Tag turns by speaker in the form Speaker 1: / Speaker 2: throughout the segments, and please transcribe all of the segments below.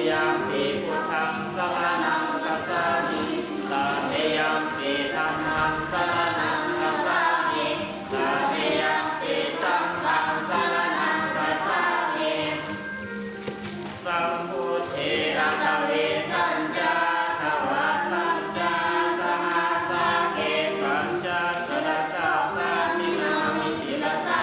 Speaker 1: ยัมปิพุทธังสรณังคัจฉามิตติยัมปิธัมมังสรณังคัจฉามิตติยัมปิสังฆังสรณังคัจฉามิสัมพุทธิรัตเวสัญจาทวาสัญจาสหัสสะเกปัญจสิลสาสามินามิสิลสา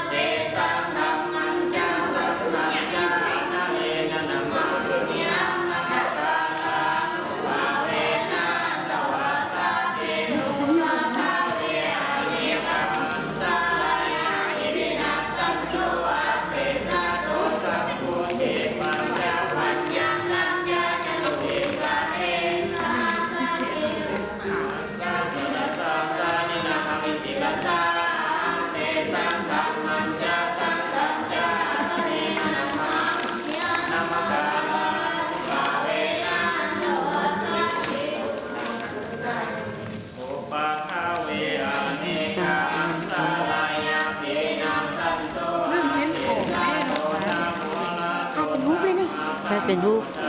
Speaker 1: เตสังธัมมัญจังสัพพัญจานะเลนะนะมารุญญังนะมะกาลานุภาเวนะตวาสาเกนุภาภาเวอะเนกมันตาลายาอิวินัสสันตุอาเสสะโตสัพพุเทปัญจวัญญาสัญญาจตุเทสะเทสะสะเทกาสิลสาสานินามิสิลสาเตสังธัมมัญจาสังฆัญจาอะเนนะมานะมะกาลานุภาเวนะตวาสาเกอุปาทาเวอะเนกาอันตรายาปินัสสันโต
Speaker 2: เริ่มเห็นของแม่
Speaker 1: โต
Speaker 2: แล้ว
Speaker 1: นะโมละโต
Speaker 2: เอาเป็นรูปเลยนี่
Speaker 3: ใช่เป็นรูป
Speaker 1: ต